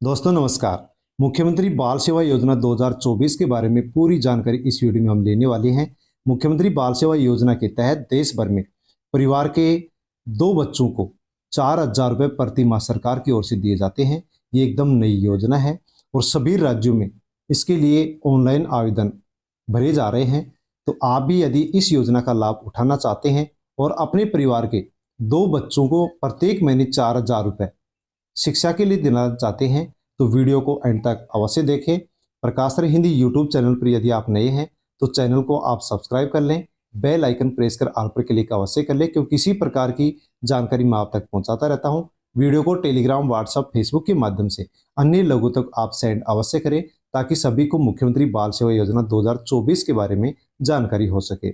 दोस्तों नमस्कार। मुख्यमंत्री बाल सेवा योजना 2024 के बारे में पूरी जानकारी इस वीडियो में हम लेने वाले हैं। मुख्यमंत्री बाल सेवा योजना के तहत देश भर में परिवार के दो बच्चों को 4,000 रुपये प्रति माह सरकार की ओर से दिए जाते हैं। ये एकदम नई योजना है और सभी राज्यों में इसके लिए ऑनलाइन आवेदन भरे जा रहे हैं। तो आप भी यदि इस योजना का लाभ उठाना चाहते हैं और अपने परिवार के दो बच्चों को प्रत्येक महीने 4,000 रुपये शिक्षा के लिए देना चाहते हैं तो वीडियो को एंड तक अवश्य देखें। प्रकाश सर हिंदी यूट्यूब चैनल पर यदि आप नए हैं तो चैनल को आप सब्सक्राइब कर लें, बेल आइकन प्रेस कर ऑल पर क्लिक अवश्य कर लें, क्योंकि किसी प्रकार की जानकारी मैं आप तक पहुंचाता रहता हूं। वीडियो को टेलीग्राम, व्हाट्सएप, फेसबुक के माध्यम से अन्य लोगों तक आप सेंड अवश्य करें ताकि सभी को मुख्यमंत्री बाल सेवा योजना 2024 के बारे में जानकारी हो सके।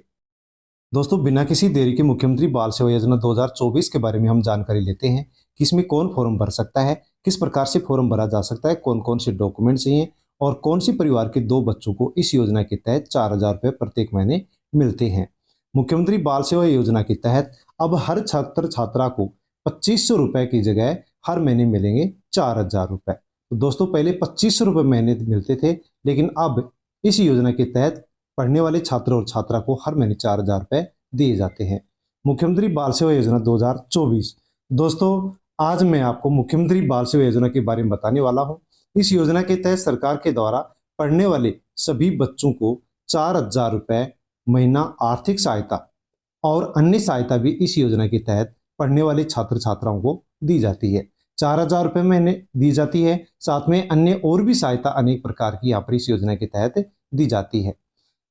दोस्तों बिना किसी देरी के मुख्यमंत्री बाल सेवा योजना 2024 के बारे में हम जानकारी लेते हैं कि इसमें कौन फॉर्म भर सकता है, किस प्रकार से फॉर्म भरा जा सकता है, कौन कौन से डॉक्यूमेंट चाहिए और कौन सी परिवार के दो बच्चों को इस योजना के तहत 4,000 रुपये प्रत्येक महीने मिलते हैं। मुख्यमंत्री बाल सेवा योजना के तहत अब हर छात्र छात्रा को 2,500 रुपये की जगह हर महीने मिलेंगे 4,000 रुपये। तो दोस्तों पहले 2,500 रुपये महीने मिलते थे, लेकिन अब इस योजना के तहत पढ़ने वाले छात्र और छात्रा को हर महीने 4,000 रुपये दिए जाते हैं। मुख्यमंत्री बाल सेवा योजना 2024। दोस्तों आज मैं आपको मुख्यमंत्री बाल सेवा योजना के बारे में बताने वाला हूं। इस योजना के तहत सरकार के द्वारा पढ़ने वाले सभी बच्चों को 4,000 रुपये महीना आर्थिक सहायता और अन्य सहायता भी इस योजना के तहत पढ़ने वाले छात्र छात्राओं को दी जाती है। 4,000 रुपये महीने दी जाती है, साथ में अन्य और भी सहायता अनेक प्रकार की यहाँ पर इस योजना के तहत दी जाती है।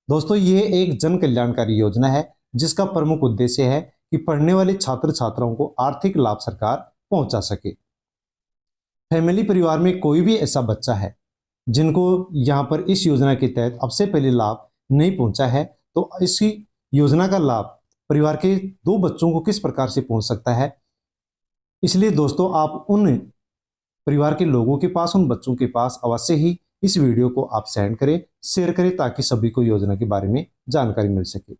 दोस्तों ये एक जन कल्याणकारी योजना है जिसका प्रमुख उद्देश्य है कि पढ़ने वाले छात्र छात्राओं को आर्थिक लाभ सरकार पहुंचा सके। फैमिली परिवार में कोई भी ऐसा बच्चा है जिनको यहाँ पर इस योजना के तहत अब से पहले लाभ नहीं पहुंचा है तो इसी योजना का लाभ परिवार के दो बच्चों को किस प्रकार से पहुंच सकता है। इसलिए दोस्तों आप उन परिवार के लोगों के पास, उन बच्चों के पास अवश्य ही इस वीडियो को आप सेंड करें, शेयर करें ताकि सभी को योजना के बारे में जानकारी मिल सके।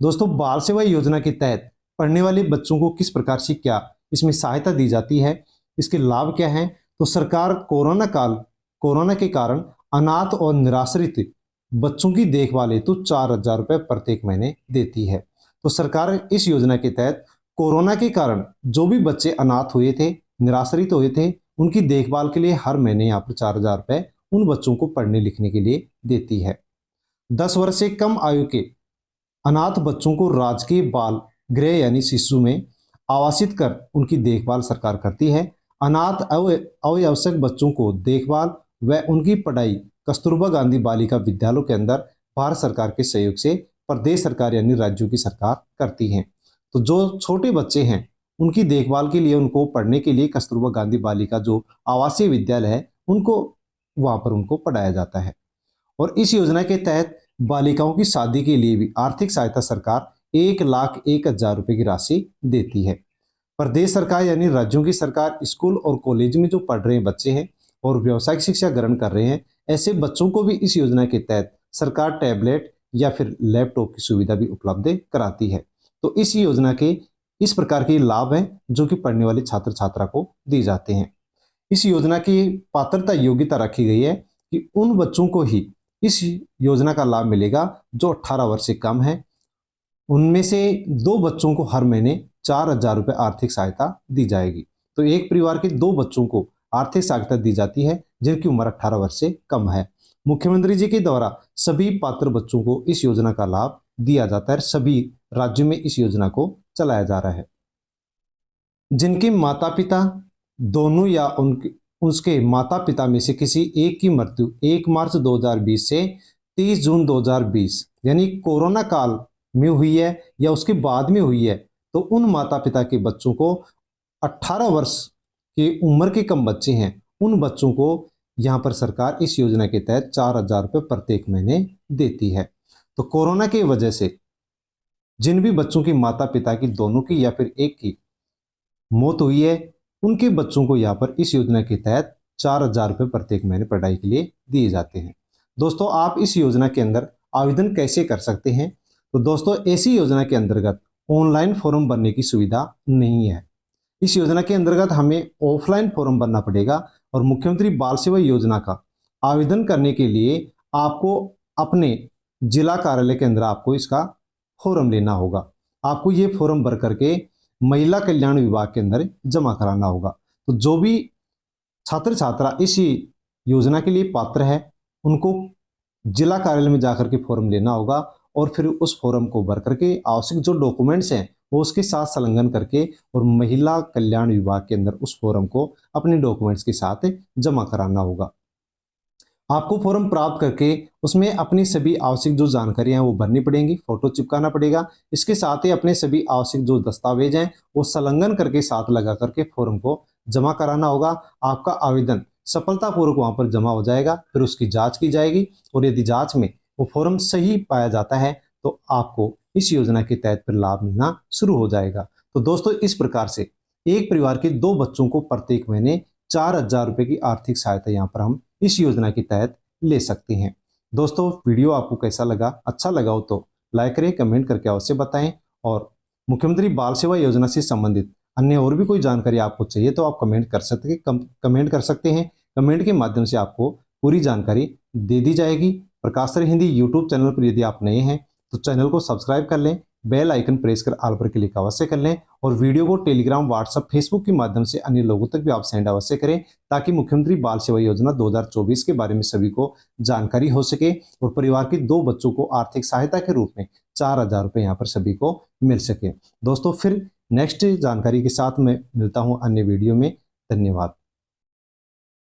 दोस्तों बाल सेवा योजना के तहत पढ़ने वाले बच्चों को किस प्रकार से क्या इसमें सहायता दी जाती है, इसके लाभ क्या हैं। तो सरकार कोरोना के कारण अनाथ और निराश्रित बच्चों की देखभाल हेतु 4,000 रुपये प्रत्येक महीने देती है। तो सरकार इस योजना के तहत कोरोना के कारण जो भी बच्चे अनाथ हुए थे, निराश्रित हुए थे, उनकी देखभाल के लिए हर महीने यहाँ पर 4,000 रुपये उन बच्चों को पढ़ने लिखने के लिए देती है। 10 वर्ष से कम आयु के अनाथ बच्चों को राजकीय बाल गृह यानी शिशु में आवासित कर उनकी देखभाल सरकार करती है। अनाथ अवयवश्यक बच्चों को देखभाल व उनकी पढ़ाई कस्तूरबा गांधी बालिका विद्यालयों के अंदर भारत सरकार के सहयोग से प्रदेश सरकार यानी राज्यों की सरकार करती है। तो जो छोटे बच्चे हैं उनकी देखभाल के लिए, उनको पढ़ने के लिए कस्तूरबा गांधी बालिका जो आवासीय विद्यालय है उनको वहां पर उनको पढ़ाया जाता है। और इस योजना के तहत बालिकाओं की शादी के लिए भी आर्थिक सहायता सरकार 1,01,000 रुपये की राशि देती है। प्रदेश सरकार यानी राज्यों की सरकार स्कूल और कॉलेज में जो पढ़ रहे हैं बच्चे हैं और व्यावसायिक शिक्षा ग्रहण कर रहे हैं, ऐसे बच्चों को भी इस योजना के तहत सरकार टैबलेट या फिर लैपटॉप की सुविधा भी उपलब्ध कराती है। तो इस योजना के इस प्रकार के लाभ हैं जो कि पढ़ने वाले छात्र छात्रा को दिए जाते हैं। इस योजना की पात्रता योग्यता रखी गई है कि उन बच्चों को ही इस योजना का लाभ मिलेगा जो 18 वर्ष से कम है। उनमें से दो बच्चों को हर महीने 4,000 रुपये आर्थिक सहायता दी जाएगी। तो एक परिवार के दो बच्चों को आर्थिक सहायता दी जाती है जिनकी उम्र 18 वर्ष से कम है। मुख्यमंत्री जी के द्वारा सभी पात्र बच्चों को इस योजना का लाभ दिया जाता है। सभी राज्यों में इस योजना को चलाया जा रहा है। जिनके माता पिता दोनों या उसके माता पिता में से किसी एक की मृत्यु 1 मार्च 2020 से 30 जून 2020 यानी कोरोना काल में हुई है या उसके बाद में हुई है, तो उन माता पिता के बच्चों को 18 वर्ष की उम्र के कम बच्चे हैं उन बच्चों को यहाँ पर सरकार इस योजना के तहत 4,000 रुपये प्रत्येक महीने देती है। तो कोरोना की वजह से जिन भी बच्चों की माता पिता की दोनों की या फिर एक की मौत हुई है उनके बच्चों को यहाँ पर इस योजना के तहत 4,000 रुपये प्रत्येक महीने पढ़ाई के लिए दिए जाते हैं। दोस्तों आप इस योजना के अंदर आवेदन कैसे कर सकते हैं। तो दोस्तों ऐसी योजना के अंतर्गत ऑनलाइन फॉर्म भरने की सुविधा नहीं है। इस योजना के अंतर्गत हमें ऑफलाइन फॉर्म भरना पड़ेगा और मुख्यमंत्री बाल सेवा योजना का आवेदन करने के लिए आपको अपने जिला कार्यालय के अंदर आपको इसका फॉर्म लेना होगा। आपको ये फॉर्म भर करके महिला कल्याण विभाग के अंदर जमा कराना होगा। तो जो भी छात्र छात्रा इस योजना के लिए पात्र है उनको जिला कार्यालय में जाकर के फॉर्म लेना होगा और फिर उस फॉर्म को भर करके आवश्यक जो डॉक्यूमेंट्स हैं वो उसके साथ संलग्न करके और महिला कल्याण विभाग के अंदर उस फॉर्म को अपने डॉक्यूमेंट्स के साथ जमा कराना होगा। आपको फॉर्म प्राप्त करके उसमें अपनी सभी आवश्यक जो जानकारियां हैं वो भरनी पड़ेंगी, फोटो चिपकाना पड़ेगा। इसके साथ ही अपने सभी आवश्यक जो दस्तावेज हैं वो संलग्न करके साथ लगा करके फॉर्म को जमा कराना होगा। आपका आवेदन सफलतापूर्वक वहां पर जमा हो जाएगा, फिर उसकी जांच की जाएगी और यदि जांच में वो फॉर्म सही पाया जाता है तो आपको इस योजना के तहत फिर लाभ मिलना शुरू हो जाएगा। तो दोस्तों इस प्रकार से एक परिवार के 2 बच्चों को प्रत्येक महीने 4,000 रुपए की आर्थिक सहायता यहाँ पर हम इस योजना के तहत ले सकते हैं। दोस्तों वीडियो आपको कैसा लगा, अच्छा लगा हो तो लाइक करें, कमेंट करके अवश्य बताएं और मुख्यमंत्री बाल सेवा योजना से संबंधित अन्य और भी कोई जानकारी आपको चाहिए तो आप कमेंट कर सकते हैं। कमेंट के माध्यम से आपको पूरी जानकारी दे दी जाएगी। प्रकाश सर हिंदी यूट्यूब चैनल पर यदि आप नए हैं तो चैनल को सब्सक्राइब कर लें, बेल आइकन प्रेस कर ऑल पर क्लिक अवश्य कर लें और वीडियो को टेलीग्राम, व्हाट्सएप, फेसबुक के माध्यम से अन्य लोगों तक भी आप सेंड अवश्य करें ताकि मुख्यमंत्री बाल सेवा योजना 2024 के बारे में सभी को जानकारी हो सके और परिवार के 2 बच्चों को आर्थिक सहायता के रूप में 4,000 रुपये यहाँ पर सभी को मिल सके। दोस्तों फिर नेक्स्ट जानकारी के साथ मैं मिलता हूँ अन्य वीडियो में। धन्यवाद।